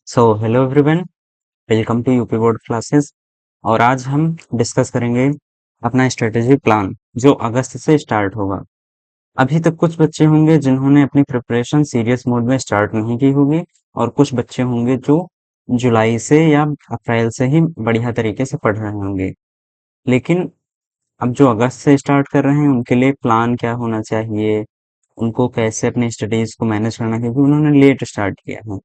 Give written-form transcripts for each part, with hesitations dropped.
Hello everyone, welcome to UP board classes. और आज हम डिस्कस करेंगे अपना स्ट्रेटेजी प्लान जो अगस्त से स्टार्ट होगा। अभी तक कुछ बच्चे होंगे जिन्होंने अपनी प्रिपरेशन सीरियस मोड में स्टार्ट नहीं की होगी, और कुछ बच्चे होंगे जो जुलाई से या अप्रैल से ही बढ़िया तरीके से पढ़ रहे होंगे। लेकिन अब जो अगस्त से स्टार्ट कर रहे हैं उनके लिए प्लान क्या होना चाहिए, उनको कैसे अपनी स्टडीज को मैनेज करना है, क्योंकि उन्होंने लेट स्टार्ट किया है।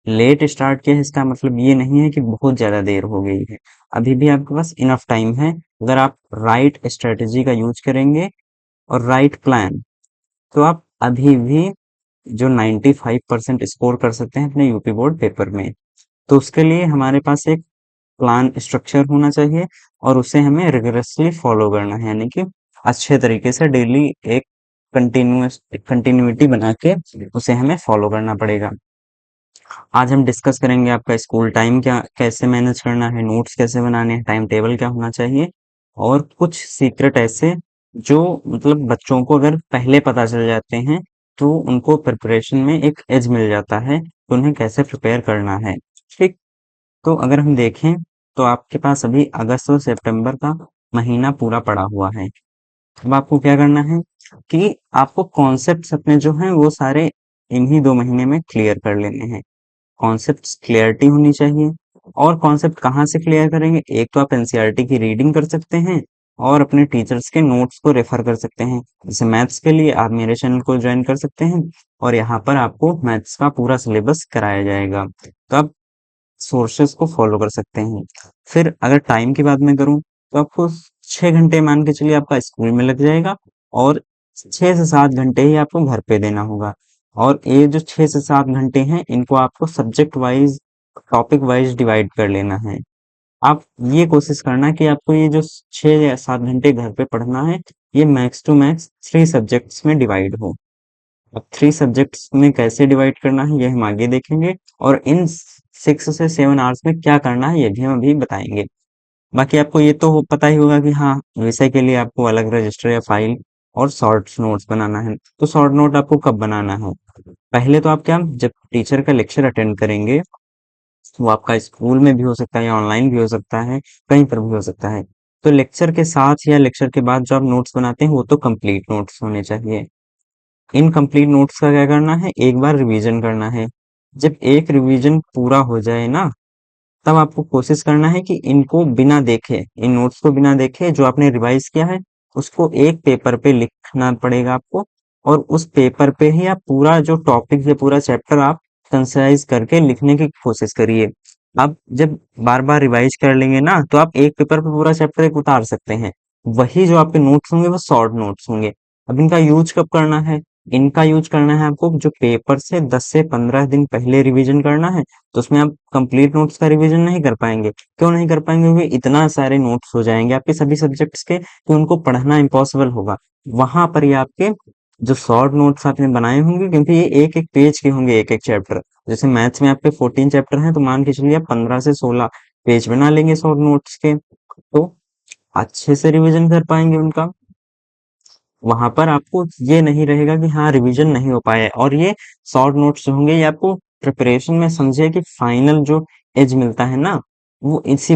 लेट स्टार्ट किया है इसका मतलब ये नहीं है कि बहुत ज्यादा देर हो गई है। अभी भी आपके पास इनफ टाइम है। अगर आप राइट स्ट्रेटजी का यूज करेंगे और राइट प्लान, तो आप अभी भी जो 95% स्कोर कर सकते हैं अपने यूपी बोर्ड पेपर में। तो उसके लिए हमारे पास एक प्लान स्ट्रक्चर होना चाहिए, और उसे हमें रिगरसली फॉलो करना है, यानी कि अच्छे तरीके से डेली एक कंटिन्यूटी बना के उसे हमें फॉलो करना पड़ेगा। आज हम डिस्कस करेंगे आपका स्कूल टाइम क्या कैसे मैनेज करना है, नोट्स कैसे बनाने हैं, टाइम टेबल क्या होना चाहिए, और कुछ सीक्रेट ऐसे जो मतलब बच्चों को अगर पहले पता चल जाते हैं तो उनको प्रिपरेशन में एक एज मिल जाता है कि उन्हें कैसे प्रिपेयर करना है। ठीक। तो अगर हम देखें तो आपके पास अभी अगस्त और सितंबर का महीना पूरा पड़ा हुआ है। अब आपको क्या करना है कि आपको कॉन्सेप्ट्स अपने जो हैं वो सारे इन्हीं 2 महीने में क्लियर कर लेने हैं। कॉन्सेप्ट्स क्लियरिटी होनी चाहिए। और कॉन्सेप्ट कहाँ से क्लियर करेंगे? एक तो आप एनसीईआरटी की रीडिंग कर सकते हैं, और अपने टीचर्स के नोट्स को रेफर कर सकते हैं। जैसे मैथ्स के लिए आप मेरे चैनल को ज्वाइन कर सकते हैं, और यहाँ पर आपको मैथ्स का पूरा सिलेबस कराया जाएगा, तो आप सोर्सेस को फॉलो कर सकते हैं। फिर अगर टाइम की बात मैं करूँ तो आपको 6 घंटे मान के चलिए आपका स्कूल में लग जाएगा, और 6 से 7 घंटे ही आपको घर पे देना होगा। और ये जो 6 से 7 घंटे हैं इनको आपको subject wise, topic wise divide कर लेना है। आप ये कोशिश करना कि आपको ये जो 6 या 7 घंटे घर पे पढ़ना है, ये मैक्स टू मैक्स 3 सब्जेक्ट्स में डिवाइड हो। अब 3 सब्जेक्ट्स में कैसे डिवाइड करना है ये हम आगे देखेंगे, और इन 6 से 7 आवर्स में क्या करना है ये भी हम अभी बताएंगे। बाकी आपको ये तो पता ही होगा कि हाँ, विषय के लिए आपको अलग रजिस्टर या फाइल और शॉर्ट नोट्स बनाना है। तो शॉर्ट नोट आपको कब बनाना है? पहले तो आप क्या, जब टीचर का लेक्चर अटेंड करेंगे, वो आपका स्कूल में भी हो सकता है या ऑनलाइन भी हो सकता है, कहीं पर भी हो सकता है। तो लेक्चर के साथ या लेक्चर के बाद जो आप नोट्स बनाते हैं वो तो कंप्लीट नोट्स होने चाहिए। इनकम्प्लीट नोट्स का क्या करना है, एक बार रिवीजन करना है। जब एक रिवीजन पूरा हो जाए ना, तब आपको कोशिश करना है कि इनको बिना देखे, इन नोट्स को बिना देखे जो आपने रिवाइज किया है उसको एक पेपर पे लिखना पड़ेगा आपको। और उस पेपर पे ही आप पूरा जो टॉपिक या पूरा चैप्टर आप कंसाइज करके लिखने की कोशिश करिए। आप जब बार बार रिवाइज कर लेंगे ना, तो आप एक पेपर पे पूरा चैप्टर एक उतार सकते हैं। वही जो आपके नोट्स होंगे वो शॉर्ट नोट्स होंगे। अब इनका यूज कब करना है? इनका यूज करना है आपको जो पेपर से 10 से 15 दिन पहले रिवीजन करना है। तो उसमें आप कंप्लीट नोट्स का रिवीजन नहीं कर पाएंगे। क्यों नहीं कर पाएंगे? क्योंकि इतना सारे नोट्स हो जाएंगे आपके सभी सब्जेक्ट्स के कि उनको पढ़ना इम्पॉसिबल होगा। वहां पर ये आपके जो शॉर्ट नोट्स आपने बनाए होंगे, क्योंकि ये एक एक पेज के होंगे, एक एक चैप्टर। जैसे मैथ्स में आपके 14 चैप्टर हैं, तो मान के चलिए आप 15 से 16 पेज बना लेंगे शॉर्ट नोट्स के, तो अच्छे से रिवीजन कर पाएंगे उनका। वहां पर आपको ये नहीं रहेगा कि हाँ रिवीजन नहीं हो पाया है। और ये शॉर्ट नोट्स जो होंगे ये आपको प्रिपरेशन में समझे कि फाइनल जो एज मिलता है ना, वो इसी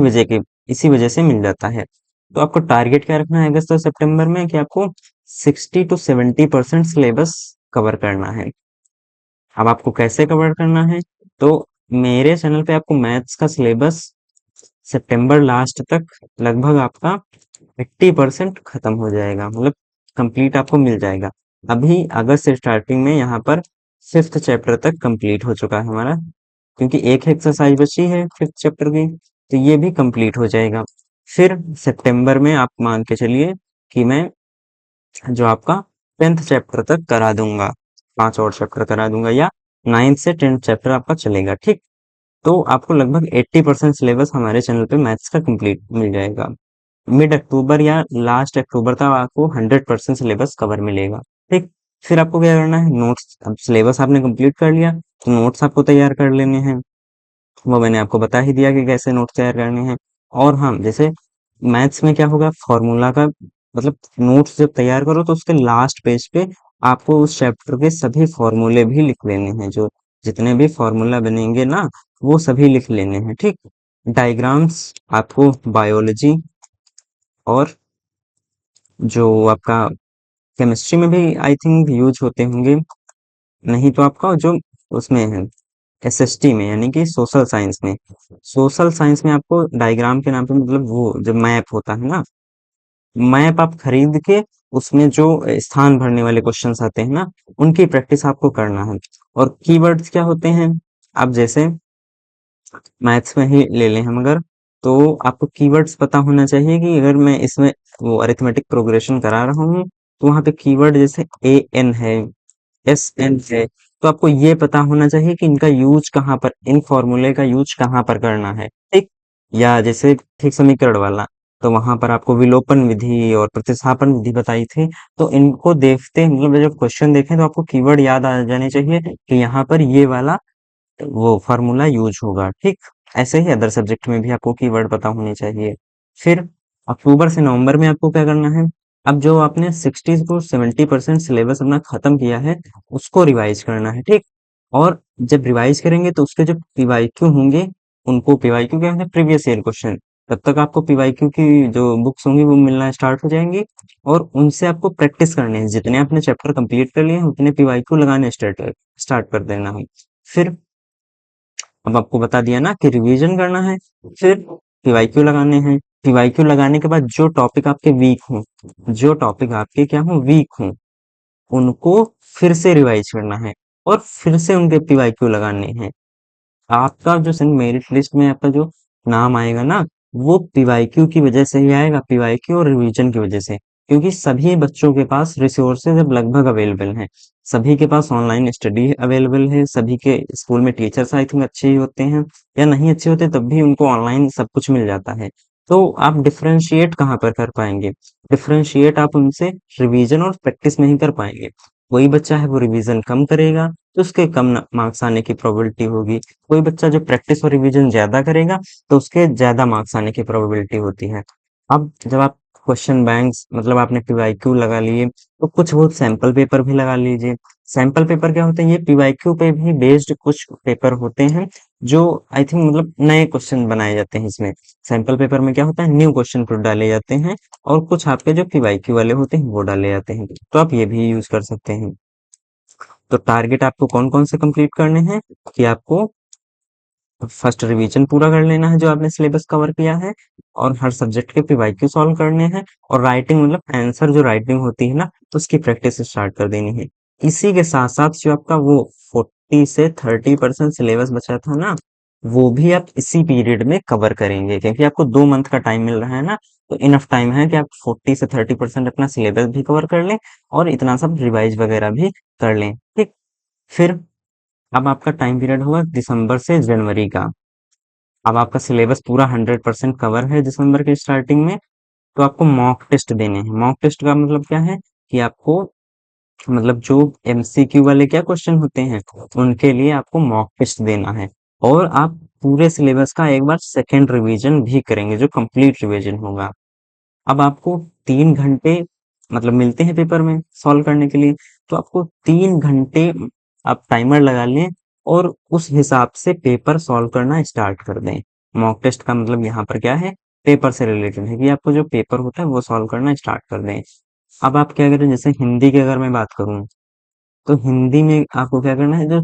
वजह से मिल जाता है। तो आपको टारगेट क्या रखना है अगस्त और सितंबर में, कि आपको 60 to 70% सिलेबस कवर करना है। अब आपको कैसे कवर करना है? तो मेरे चैनल पे आपको मैथ्स का सिलेबस सितंबर लास्ट तक लगभग आपका 80% खत्म हो जाएगा, मतलब कंप्लीट आपको मिल जाएगा। अभी अगस्त से स्टार्टिंग में यहाँ पर 5th चैप्टर तक कंप्लीट हो चुका है हमारा, क्योंकि एक एक्सरसाइज बची है 5th चैप्टर की, तो ये भी कंप्लीट हो जाएगा। फिर सितंबर में आप मान के चलिए कि मैं जो आपका 10th चैप्टर तक करा दूंगा, 5 और चैप्टर करा दूंगा, या 9th से 10th चैप्टर आपका चलेगा। ठीक। तो आपको लगभग 80% सिलेबस हमारे चैनल पे मैथ्स का कंप्लीट मिल जाएगा। मिड अक्टूबर या लास्ट अक्टूबर तक आपको 100% सिलेबस कवर मिलेगा। ठीक। फिर आपको क्या करना है, नोट्स, अब सिलेबस आपने कंप्लीट कर लिया तो नोट्स आपको तैयार कर लेने हैं। वो मैंने आपको बता ही दिया कि कैसे नोट्स तैयार करने हैं। और हाँ, जैसे मैथ्स में क्या होगा, फॉर्मूला का मतलब नोट्स जब तैयार करो तो उसके लास्ट पेज पे आपको उस चैप्टर के सभी फॉर्मूले भी लिख लेने हैं। जो जितने भी फॉर्मूला बनेंगे ना, वो सभी लिख लेने हैं, ठीक। डायग्राम्स आपको बायोलॉजी और जो आपका केमिस्ट्री में भी आई थिंक यूज होते होंगे, नहीं तो आपका जो उसमें है एसएसटी में, यानी कि सोशल साइंस में। सोशल साइंस में आपको डायग्राम के नाम पे मतलब वो जो मैप होता है ना, मैप आप खरीद के उसमें जो स्थान भरने वाले क्वेश्चंस आते हैं ना, उनकी प्रैक्टिस आपको करना है। और कीवर्ड्स क्या होते हैं, आप जैसे मैथ्स में ही ले लें हम अगर, तो आपको कीवर्ड्स पता होना चाहिए कि अगर मैं इसमें वो अरिथमेटिक प्रोग्रेशन करा रहा हूँ, तो वहां पे कीवर्ड जैसे ए एन है, एस एन है, तो आपको ये पता होना चाहिए कि इनका यूज कहाँ पर, इन फॉर्मूले का यूज कहाँ पर करना है, ठीक। या जैसे ठीक समीकरण वाला, तो वहां पर आपको विलोपन विधि और प्रतिस्थापन विधि बताई थी। तो इनको देखते मतलब जब क्वेश्चन देखें तो आपको कीवर्ड याद आ जाने चाहिए कि यहाँ पर ये वाला वो फार्मूला यूज होगा, ठीक। ऐसे ही अदर सब्जेक्ट में भी आपको कीवर्ड पता होने चाहिए। फिर अक्टूबर से नवंबर में आपको क्या करना है, अब जो आपने 60 to 70% सिलेबस अपना खत्म किया है, उसको रिवाइज करना है, ठीक। और जब रिवाइज करेंगे तो उसके जो पीवाईक्यू होंगे, उनको पीवाईक्यू क्या होता है, प्रीवियस ईयर क्वेश्चन, तब तक आपको पीवाईक्यू की जो बुक्स होंगी वो मिलना स्टार्ट हो जाएंगी। और उनसे आपको प्रैक्टिस करनी है, जितने आपने चैप्टर कंप्लीट कर लिए हैं उतने पीवाईक्यू लगाने स्टार्ट कर देना है। फिर अब आपको बता दिया ना कि रिवीजन करना है, फिर पीवाईक्यू लगाने हैं। पीवाईक्यू लगाने के बाद जो टॉपिक आपके वीक हों, जो टॉपिक आपके क्या हों, वीक हों, उनको फिर से रिवाइज करना है और फिर से उनके पीवाईक्यू लगाने हैं। आपका जो मेरिट लिस्ट में आपका जो नाम आएगा ना, वो पीवाईक्यू की वजह से ही आएगा, पीवाईक्यू और रिवीजन की वजह से। क्योंकि सभी बच्चों के पास रिसोर्सेज अब लगभग अवेलेबल हैं, सभी के पास ऑनलाइन स्टडी अवेलेबल है, सभी के स्कूल में टीचर्स आई थिंक अच्छे ही होते हैं, या नहीं अच्छे होते तब भी उनको ऑनलाइन सब कुछ मिल जाता है। तो आप डिफरेंशिएट कहाँ पर कर पाएंगे, डिफरेंशिएट आप उनसे रिवीजन और प्रैक्टिस में ही कर पाएंगे। कोई बच्चा है वो रिवीजन कम करेगा, तो उसके कम मार्क्स आने की प्रोबेबिलिटी होगी। कोई बच्चा जो प्रैक्टिस और रिवीजन ज्यादा करेगा, तो उसके ज्यादा मार्क्स आने की प्रोबेबिलिटी होती है। अब जब आप क्वेश्चन बैंक्स मतलब आपने पीवाईक्यू लगा लिए, तो कुछ बहुत सैंपल पेपर भी लगा लीजिए। सैंपल पेपर क्या होते हैं, ये पीवाईक्यू पे भी बेस्ड कुछ पेपर होते हैं, जो आई थिंक मतलब नए क्वेश्चन बनाए जाते हैं इसमें। सैंपल पेपर में क्या होता है, न्यू क्वेश्चन पुट डाले जाते हैं, और कुछ आपके जो पीवाईक्यू वाले होते हैं वो डाले जाते हैं, तो आप ये भी यूज कर सकते हैं। तो टारगेट आपको कौन कौन से कंप्लीट करने हैं, कि आपको फर्स्ट रिवीजन पूरा कर लेना है जो आपने सिलेबस कवर किया है, और हर सब्जेक्ट के पीवाईक्यू सॉल्व करने हैं, और राइटिंग मतलब आंसर जो राइटिंग होती है ना, उसकी प्रैक्टिस स्टार्ट कर देनी है। इसी के साथ साथ जो आपका वो 40 से 30% सिलेबस बचा था ना, वो भी आप इसी पीरियड में कवर करेंगे, क्योंकि आपको 2 मंथ का टाइम मिल रहा है ना, तो इनफ टाइम है कि आप 40 से 30% अपना सिलेबस भी कवर कर लें, और इतना सब रिवाइज वगैरह भी कर लें, ठीक। फिर अब आपका टाइम पीरियड होगा दिसंबर से जनवरी का। अब आपका सिलेबस पूरा 100% कवर है दिसंबर के स्टार्टिंग में, तो आपको मॉक टेस्ट देने हैं। मॉक टेस्ट का मतलब क्या है, कि आपको मतलब जो एमसीक्यू वाले क्या क्वेश्चन होते हैं, उनके लिए आपको मॉक टेस्ट देना है। और आप पूरे सिलेबस का एक बार सेकेंड रिवीजन भी करेंगे, जो कंप्लीट रिवीजन होगा। अब आपको 3 घंटे मतलब मिलते हैं पेपर में सॉल्व करने के लिए, तो आपको 3 घंटे आप टाइमर लगा लें, और उस हिसाब से पेपर सॉल्व करना स्टार्ट कर दें। मॉक टेस्ट का मतलब यहाँ पर क्या है, पेपर से रिलेटेड है, कि आपको जो पेपर होता है वो सॉल्व करना स्टार्ट कर दें। अब आप क्या करें, जैसे हिंदी की अगर मैं बात करूं, तो हिंदी में आपको क्या करना है, जो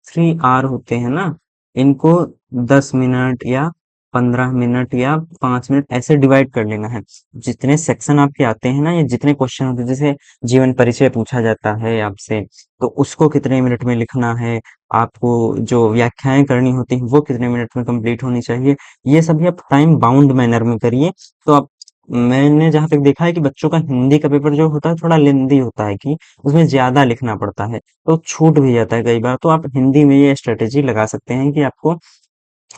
3 आर होते हैं ना, इनको 10 मिनट या 15 मिनट या 5 मिनट ऐसे डिवाइड कर लेना है। जितने सेक्शन आपके आते हैं ना, या जितने क्वेश्चन होते हैं, जैसे जीवन परिचय पूछा जाता है आपसे, तो उसको कितने मिनट में लिखना है, आपको जो व्याख्याएं करनी होती हैं वो कितने मिनट में कंप्लीट होनी चाहिए, ये सभी आप टाइम बाउंड मैनर में करिए। तो आप, मैंने जहां तक देखा है कि बच्चों का हिंदी का पेपर जो होता है थोड़ा लेंदी होता है, कि उसमें ज्यादा लिखना पड़ता है, तो छूट भी जाता है कई बार। तो आप हिंदी में ये स्ट्रेटेजी लगा सकते हैं कि आपको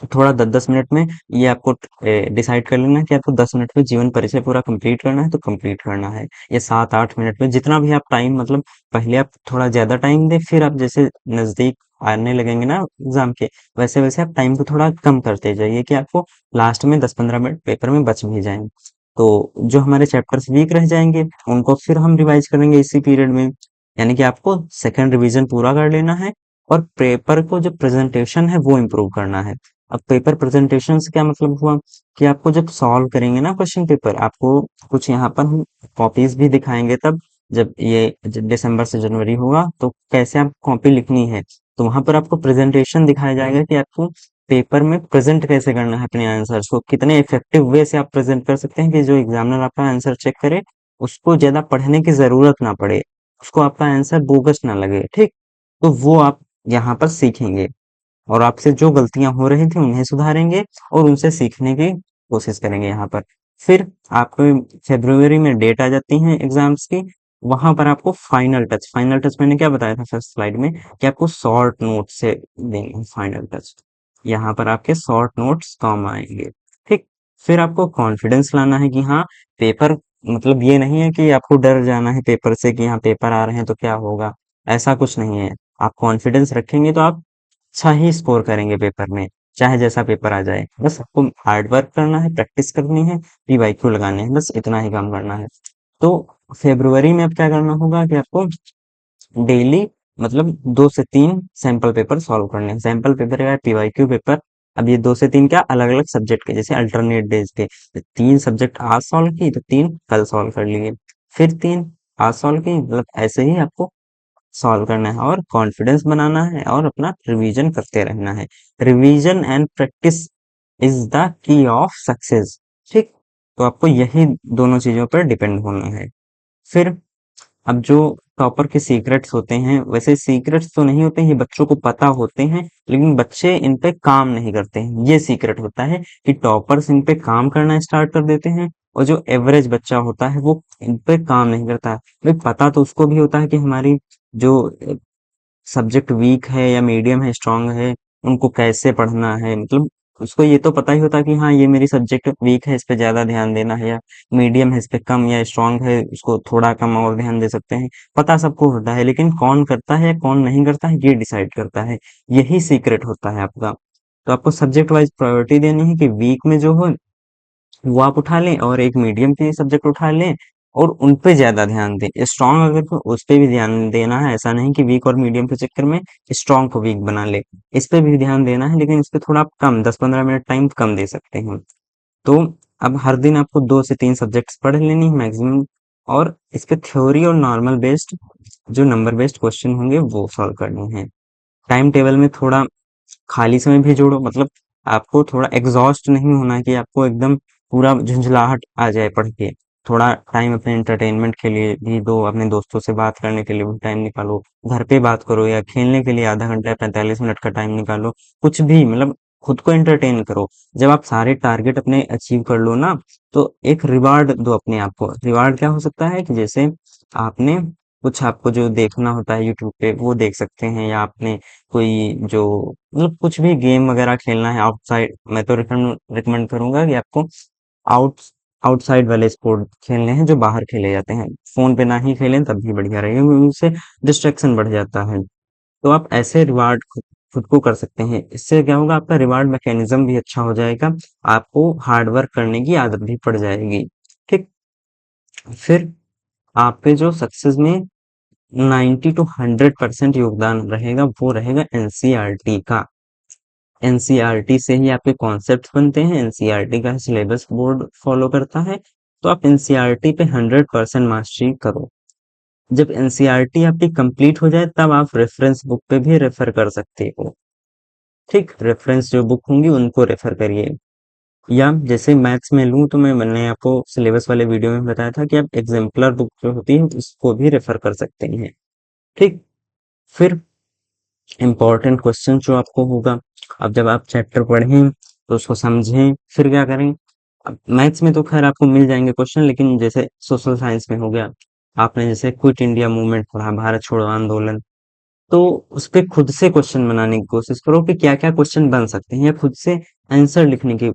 थोड़ा 10-10 मिनट में, ये आपको डिसाइड कर लेना है कि आपको 10 मिनट में जीवन परिचय पूरा कंप्लीट करना है, तो कंप्लीट करना है। या 7-8 मिनट में, जितना भी आप टाइम मतलब, पहले आप थोड़ा ज्यादा टाइम दें, फिर आप जैसे नजदीक आने लगेंगे ना एग्जाम के, वैसे वैसे आप टाइम को थोड़ा कम करते जाइए, कि आपको लास्ट में 10-15 मिनट पेपर में बच भी जाएं। तो जो हमारे चैप्टर्स वीक रह जाएंगे, उनको फिर हम रिवाइज करेंगे इसी पीरियड में। यानी कि आपको सेकंड रिवीजन पूरा कर लेना है, और पेपर को जो प्रेजेंटेशन है वो इम्प्रूव करना है। अब पेपर प्रेजेंटेशन से क्या मतलब हुआ कि आपको जब सॉल्व करेंगे ना क्वेश्चन पेपर, आपको कुछ यहाँ पर हम कॉपीज भी दिखाएंगे तब, जब ये दिसंबर से जनवरी होगा तो कैसे आप कॉपी लिखनी है, तो वहां पर आपको प्रेजेंटेशन दिखाया जाएगा कि आपको पेपर में प्रेजेंट कैसे करना है अपने आंसर्स को, कितने इफेक्टिव वे से आप प्रेजेंट कर सकते हैं कि जो एग्जामिनर आपका आंसर चेक करे उसको ज्यादा पढ़ने की जरूरत ना पड़े, उसको आपका आंसर बोगस ना लगे, ठीक। तो वो आप यहाँ पर सीखेंगे और आपसे जो गलतियां हो रही थी उन्हें सुधारेंगे और उनसे सीखने की कोशिश करेंगे यहाँ पर। फिर आपको फरवरी में डेट आ जाती है एग्जाम्स की, वहां पर आपको फाइनल टच मैंने क्या बताया था फर्स्ट स्लाइड में कि आपको शॉर्ट नोट से देंगे फाइनल टच, यहाँ पर आपके शॉर्ट नोट्स काम आएंगे, ठीक। फिर आपको कॉन्फिडेंस लाना है कि हाँ पेपर, मतलब ये नहीं है कि आपको डर जाना है पेपर से कि हाँ पेपर आ रहे हैं तो क्या होगा, ऐसा कुछ नहीं है। आप कॉन्फिडेंस रखेंगे तो आप अच्छा ही स्कोर करेंगे पेपर में, चाहे जैसा पेपर आ जाए। बस आपको हार्ड वर्क करना है, प्रैक्टिस करनी है, पीवाईक्यू लगाने हैं, बस इतना ही काम करना है। तो फरवरी में अब क्या करना होगा कि आपको डेली मतलब 2 से 3 सैंपल पेपर सॉल्व करने हैं। सैंपल पेपर या पीवाईक्यू पेपर, अब ये 2 से 3 क्या अलग अलग सब्जेक्ट के, जैसे अल्टरनेट डेज के, तो 3 सब्जेक्ट आज सॉल्व की तो 3 कल सॉल्व कर लिए, फिर 3 आज सॉल्व की, मतलब ऐसे ही आपको सॉल्व करना है और कॉन्फिडेंस बनाना है और अपना रिवीजन करते रहना है। Revision and practice is the key of success, ठीक। तो आपको यही दोनों चीजों पर डिपेंड होना है। फिर अब जो टॉपर के सीक्रेट्स होते हैं, वैसे सीक्रेट्स तो नहीं होते, ये बच्चों को पता होते हैं लेकिन बच्चे इन पे काम नहीं करते हैं। ये सीक्रेट होता है कि टॉपर्स इन पे काम करना स्टार्ट कर देते हैं और जो एवरेज बच्चा होता है वो इन पे काम नहीं करता है। भाई पता तो उसको भी होता है कि हमारी जो सब्जेक्ट वीक है या मीडियम है स्ट्रांग है, उनको कैसे पढ़ना है, मतलब उसको ये तो पता ही होता है कि हाँ ये मेरी सब्जेक्ट वीक है इस पे ज्यादा ध्यान देना है, या मीडियम है इस पे कम, या स्ट्रांग है उसको थोड़ा कम और ध्यान दे सकते हैं, पता सबको होता है। लेकिन कौन करता है या कौन नहीं करता है ये डिसाइड करता है, यही सीक्रेट होता है आपका। तो आपको सब्जेक्ट वाइज प्रायोरिटी देनी है कि वीक में जो हो वो आप उठा लें और एक मीडियम के सब्जेक्ट उठा लें और उन पे ज्यादा ध्यान दें। स्ट्रांग अगर तो उस पे भी ध्यान देना है, ऐसा नहीं कि वीक और मीडियम के चक्कर में स्ट्रांग को वीक बना ले, इस पे भी ध्यान देना है लेकिन इस पे थोड़ा आप कम 10-15 मिनट टाइम कम दे सकते हैं। तो अब हर दिन आपको 2 से 3 सब्जेक्ट्स पढ़ लेनी है मैक्सिमम, और इस पे थ्योरी और नॉर्मल बेस्ड जो नंबर बेस्ड क्वेश्चन होंगे वो सॉल्व करने हैं। टाइम टेबल में थोड़ा खाली समय भी जोड़ो, मतलब आपको थोड़ा एग्जॉस्ट नहीं होना कि आपको एकदम पूरा झुंझलाहट आ जाए पढ़ के। थोड़ा टाइम अपने एंटरटेनमेंट के लिए भी दो, अपने दोस्तों से बात करने के लिए भी टाइम निकालो, घर पे बात करो या खेलने के लिए आधा घंटा 45 मिनट का टाइम निकालो, कुछ भी मतलब खुद को एंटरटेन करो। जब आप सारे टारगेट अपने अचीव कर लो ना, तो एक रिवार्ड दो अपने आप को। रिवार्ड क्या हो सकता है कि जैसे आपने कुछ, आपको जो देखना होता है यूट्यूब पे वो देख सकते हैं, या आपने कोई जो मतलब कुछ भी गेम वगैरह खेलना है आउटसाइड, मैं तो रिकमेंड करूंगा कि आपको आउट आउटसाइड वाले स्पोर्ट खेलने हैं जो बाहर खेले जाते हैं। फोन पे ना ही खेलें तब भी बढ़िया रहेगा क्योंकि उससे डिस्ट्रैक्शन बढ़ जाता है। तो आप ऐसे रिवार्ड खुद को कर सकते हैं, इससे क्या होगा आपका रिवार्ड मैकेनिज्म भी अच्छा हो जाएगा, आपको हार्ड वर्क करने की आदत भी पड़ जाएगी, ठीक। फिर आपके जो सक्सेस में 90 to 100% योगदान रहेगा वो रहेगा एनसीईआरटी का। एनसीईआरटी से ही आपके कॉन्सेप्ट बनते हैं, एनसीईआरटी का सिलेबस बोर्ड फॉलो करता है। तो आप एनसीईआरटी पे 100% मास्टरी करो। जब एनसीईआरटी आपकी कंप्लीट हो जाए तब आप रेफरेंस बुक पे भी रेफर कर सकते हो, ठीक। रेफरेंस जो बुक होंगी उनको रेफर करिए। या जैसे मैथ्स में लूँ तो मैंने आपको सिलेबस वाले वीडियो में बताया था कि आप एग्जाम्पलर बुक जो होती है उसको भी रेफर कर सकते हैं, ठीक। फिर इम्पोर्टेंट क्वेश्चन जो आपको होगा, अब जब आप चैप्टर पढ़ें तो उसको समझें, फिर क्या करें। अब मैथ्स में तो खैर आपको मिल जाएंगे क्वेश्चन, लेकिन जैसे सोशल साइंस में हो गया, आपने जैसे क्विट इंडिया मूवमेंट पढ़ा, भारत छोड़ो आंदोलन, तो उस पे खुद से क्वेश्चन बनाने की कोशिश करो कि क्या क्या क्वेश्चन बन सकते हैं, या खुद से आंसर लिखने की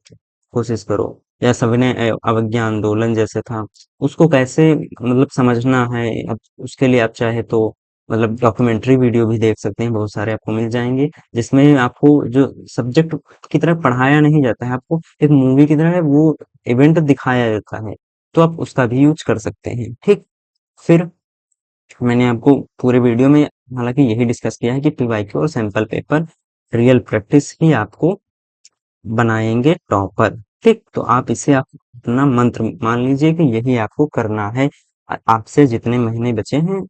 कोशिश करो। या सविनय अवज्ञा आंदोलन जैसे था, उसको कैसे मतलब समझना है। अब उसके लिए आप चाहे तो मतलब डॉक्यूमेंट्री वीडियो भी देख सकते हैं, बहुत सारे आपको मिल जाएंगे जिसमें आपको जो सब्जेक्ट की तरह पढ़ाया नहीं जाता है, आपको एक मूवी की तरह वो इवेंट दिखाया जाता है, तो आप उसका भी यूज कर सकते हैं, ठीक। फिर मैंने आपको पूरे वीडियो में हालांकि यही डिस्कस किया है कि पीवाईक्यू और सैंपल पेपर रियल प्रैक्टिस ही आपको बनाएंगे टॉपर। ठीक, तो आप इसे आप अपना मंत्र मान लीजिए कि यही आपको करना है। आपसे जितने महीने बचे हैं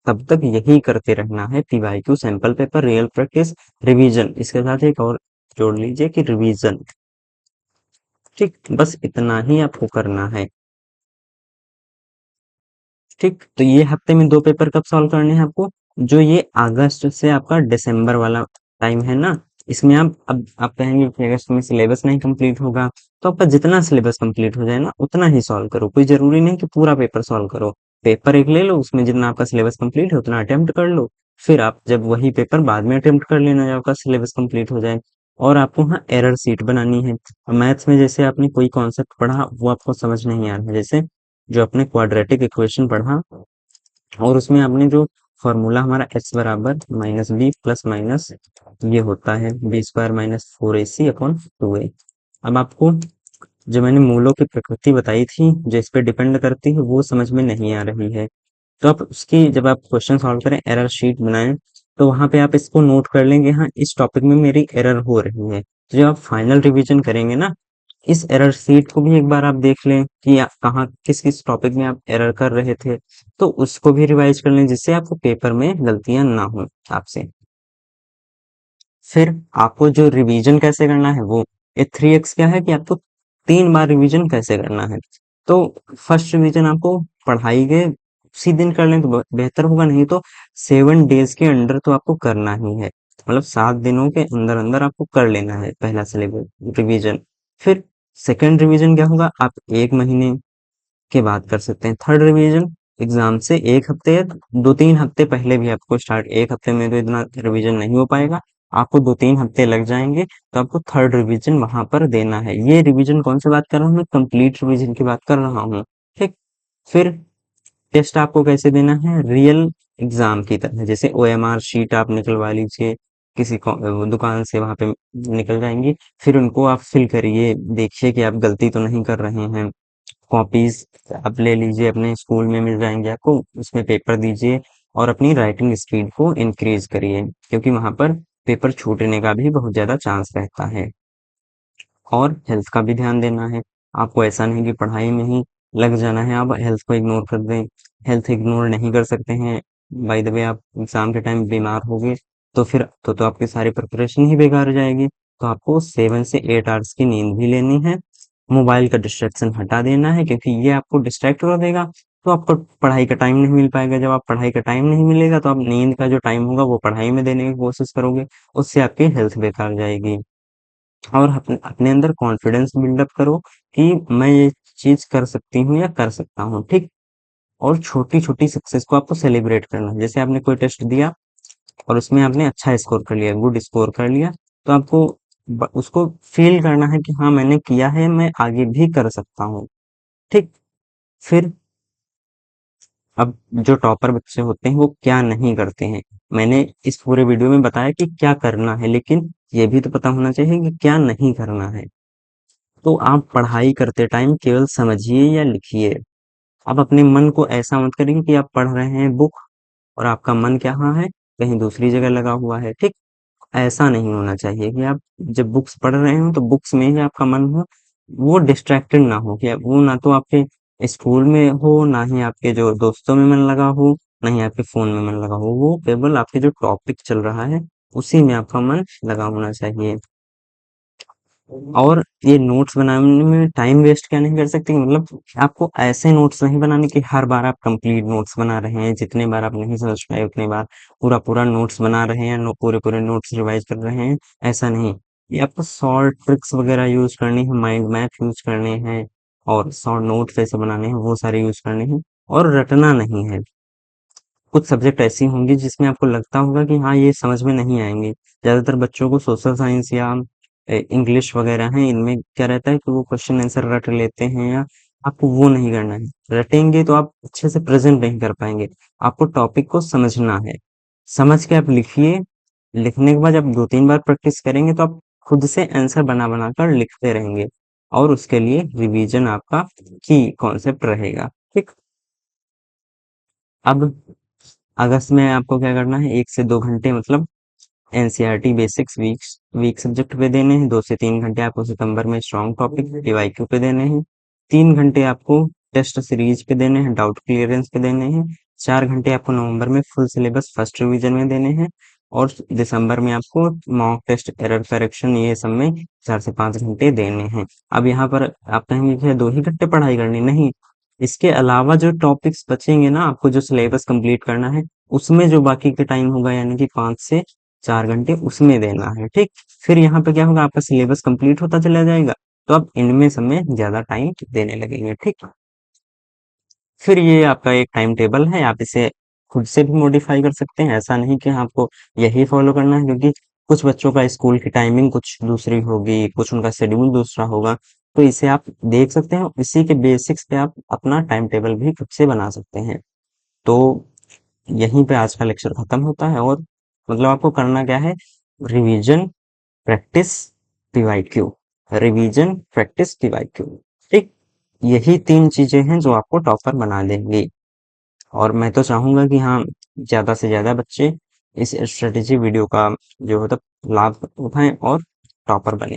तब तक यही करते रहना है। PYQ, sample paper, real practice, revision, इसके साथ एक और जोड़ लीजिए कि रिवीजन। ठीक, बस इतना ही आपको करना है। ठीक, तो ये हफ्ते में 2 पेपर कब सॉल्व करने हैं आपको? जो ये अगस्त से आपका दिसंबर वाला टाइम है ना, इसमें अब आप कहेंगे कि अगस्त में सिलेबस नहीं कंप्लीट होगा, तो आपका जितना सिलेबस कंप्लीट हो जाए ना उतना ही सॉल्व करो। कोई जरूरी नहीं कि पूरा पेपर सॉल्व करो। पेपर एक ले लो, उसमें जितना आपका सिलेबस कंप्लीट है उतना अटेम्प्ट कर लो। फिर आप जब वही पेपर बाद में अटेम्प्ट कर लेना जब आपका सिलेबस कंप्लीट हो जाए। और आपको हाँ एरर सीट बनानी है। मैथ्स में जैसे आपने कोई कॉन्सेप्ट पढ़ा वो आपको समझ नहीं आ रहा है, जैसे जो आपने क्वाड्रेटिक इक्वेशन पढ़ा और उसमें आपने जो फॉर्मूला हमारा x बराबर माइनस बी प्लस माइनस ये होता है B square minus 4ac upon 2a। अब आपको जो मैंने मूलों की प्रकृति बताई थी जो इस पे डिपेंड करती है वो समझ में नहीं आ रही है, तो आप उसकी जब आप क्वेश्चन सॉल्व करें एरर शीट बनाएं तो वहां पे आप इसको नोट कर लेंगे, हाँ इस टॉपिक में मेरी एरर हो रही है। तो जब आप फाइनल रिवीजन करेंगे ना, इस एरर शीट को भी एक बार आप देख लें कि आप कहाँ किस किस टॉपिक में आप एरर कर रहे थे, तो उसको भी रिवाइज कर लें जिससे आपको पेपर में गलतियां ना हो आपसे। फिर आपको जो रिवीजन कैसे करना है वो, ये 3x क्या है कि आपको 3 बार रिवीजन कैसे करना है। तो फर्स्ट रिवीजन आपको पढ़ाई के उसी दिन कर लें तो बेहतर होगा, नहीं तो 7 डेज के अंदर तो आपको करना ही है, मतलब 7 दिनों के अंदर अंदर आपको कर लेना है पहला सिलेबस रिवीजन। फिर सेकंड रिवीजन क्या होगा, आप 1 महीने के बाद कर सकते हैं। थर्ड रिवीजन एग्जाम से 1 हफ्ते या 2-3 हफ्ते पहले भी आपको स्टार्ट, 1 हफ्ते में तो इतना रिवीजन नहीं हो पाएगा, आपको 2-3 हफ्ते लग जाएंगे, तो आपको थर्ड रिवीजन वहां पर देना है। ये रिवीजन कौन सी बात कर रहा हूँ मैं, कंप्लीट रिवीजन की बात कर रहा हूँ। ठीक, फिर टेस्ट आपको कैसे देना है, रियल एग्जाम की तरह, जैसे ओएमआर शीट आप निकलवा लीजिए किसी दुकान से, वहां पे निकल जाएंगी। फिर उनको आप फिल करिए, देखिए कि आप गलती तो नहीं कर रहे हैं। कॉपीज आप ले लीजिए, अपने स्कूल में मिल जाएंगे आपको, उसमें पेपर दीजिए और अपनी राइटिंग स्पीड को इंक्रीज करिए, क्योंकि वहां पर पेपर छूटने का भी बहुत ज्यादा चांस रहता है। और हेल्थ का भी ध्यान देना है, आपको ऐसा नहीं कि पढ़ाई में ही लग जाना है आप हेल्थ को इग्नोर कर दें। हेल्थ इग्नोर नहीं कर सकते हैं। बाय द वे आप एग्जाम के टाइम बीमार हो गए तो फिर तो आपकी सारी प्रिपरेशन ही बेकार हो जाएगी। तो आपको 7 से 8 आवर्स की नींद भी लेनी है। मोबाइल का डिस्ट्रैक्शन हटा देना है, क्योंकि ये आपको डिस्ट्रैक्ट कर देगा, तो आपको पढ़ाई का टाइम नहीं मिल पाएगा। जब आप पढ़ाई का टाइम नहीं मिलेगा तो आप नींद का जो टाइम होगा वो पढ़ाई में देने की कोशिश करोगे, उससे आपकी हेल्थ बेकार जाएगी। और अपने अंदर कॉन्फिडेंस बिल्डअप करो कि मैं ये चीज कर सकती हूँ या कर सकता हूँ। ठीक, और छोटी छोटी सक्सेस को आपको सेलिब्रेट करना है। जैसे आपने कोई टेस्ट दिया और उसमें आपने अच्छा स्कोर कर लिया, गुड स्कोर कर लिया, तो आपको उसको फील करना है कि हाँ मैंने किया है, मैं आगे भी कर सकता हूँ। ठीक, फिर अब जो टॉपर बच्चे होते हैं वो क्या नहीं करते हैं, मैंने इस पूरे वीडियो में बताया कि क्या करना है, लेकिन ये भी तो पता होना चाहिए कि क्या नहीं करना है। तो आप पढ़ाई करते टाइम केवल समझिए या लिखिए। आप अपने मन को ऐसा मत करिए कि आप पढ़ रहे हैं बुक और आपका मन क्या है, कहीं दूसरी जगह लगा हुआ है। ठीक, ऐसा नहीं होना चाहिए कि आप जब बुक्स पढ़ रहे हो तो बुक्स में ही आपका मन हो, वो डिस्ट्रैक्टेड ना हो, कि वो ना तो आपके स्कूल में हो, ना ही आपके जो दोस्तों में मन लगा हो, ना ही आपके फोन में मन लगा हो, वो केवल आपके जो टॉपिक चल रहा है उसी में आपका मन लगा होना चाहिए। और ये नोट्स बनाने में टाइम वेस्ट क्या नहीं कर सकते, मतलब आपको ऐसे नोट्स नहीं बनाने कि हर बार आप कंप्लीट नोट्स बना रहे हैं, जितने बार आप नहीं समझ पाए उतने बार पूरा पूरा नोट्स बना रहे हैं, पूरे पूरे नोट्स रिवाइज कर रहे हैं। ऐसा नहीं, ये आपको शॉर्ट ट्रिक्स वगैरह यूज करनी है, माइंड मैप यूज करने हैं, और शॉर्ट नोट्स ऐसे बनाने हैं, वो सारे यूज करने हैं, और रटना नहीं है। कुछ सब्जेक्ट ऐसी होंगी जिसमें आपको लगता होगा कि हाँ ये समझ में नहीं आएंगे। ज्यादातर बच्चों को सोशल साइंस या इंग्लिश वगैरह है, इनमें क्या रहता है कि वो क्वेश्चन आंसर रट लेते हैं, या आपको वो नहीं करना है। रटेंगे तो आप अच्छे से प्रेजेंट नहीं कर पाएंगे, आपको टॉपिक को समझना है। समझ के आप लिखिए, लिखने के बाद जब 2-3 बार प्रैक्टिस करेंगे तो आप खुद से आंसर बना बना कर लिखते रहेंगे, और उसके लिए रिवीजन आपका की कॉन्सेप्ट रहेगा। ठीक, अब अगस्त में आपको क्या करना है, 1 से 2 घंटे मतलब एनसीईआरटी बेसिक्स वीक सब्जेक्ट पे देने हैं। 2 से 3 घंटे आपको सितंबर में स्ट्रॉन्ग टॉपिक पीवाईक्यू पे देने हैं। 3 घंटे आपको टेस्ट सीरीज पे देने हैं, डाउट क्लियरेंस पे देने हैं। 4 घंटे आपको नवंबर में फुल सिलेबस फर्स्ट रिवीजन में देने हैं। और दिसंबर में आपको मॉक टेस्ट, एरर करेक्शन, ये सब में 4 से 5 घंटे देने हैं। अब यहाँ पर आप कहेंगे कि 2 ही घंटे पढ़ाई करनी, नहीं, इसके अलावा जो टॉपिक्स बचेंगे ना, आपको जो सिलेबस कंप्लीट करना है, उसमें जो बाकी के टाइम होगा, यानी कि 5 से 4 घंटे उसमें देना है, ठीक। फिर यहाँ पे क्या होगा, आपका सिलेबस कंप्लीट होता चला जाएगा, तो आप इनमें सब में ज्यादा टाइम देने लगेंगे, ठीक। फिर ये आपका एक टाइम टेबल है, आप इसे खुद से भी मॉडिफाई कर सकते हैं। ऐसा नहीं कि आपको यही फॉलो करना है, क्योंकि कुछ बच्चों का स्कूल की टाइमिंग कुछ दूसरी होगी, कुछ उनका शेड्यूल दूसरा होगा, तो इसे आप देख सकते हैं। इसी के बेसिक्स पे आप अपना टाइम टेबल भी खुद से बना सकते हैं। तो यहीं पे आज का लेक्चर खत्म होता है। और मतलब आपको करना क्या है, revision, practice, PYQ, revision, practice, PYQ, ठीक। यही 3 चीजें हैं जो आपको टॉपर बना देंगी। और मैं तो चाहूंगा कि हाँ, ज्यादा से ज्यादा बच्चे इस स्ट्रेटेजी वीडियो का जो होता लाभ उठाएं और टॉपर बने।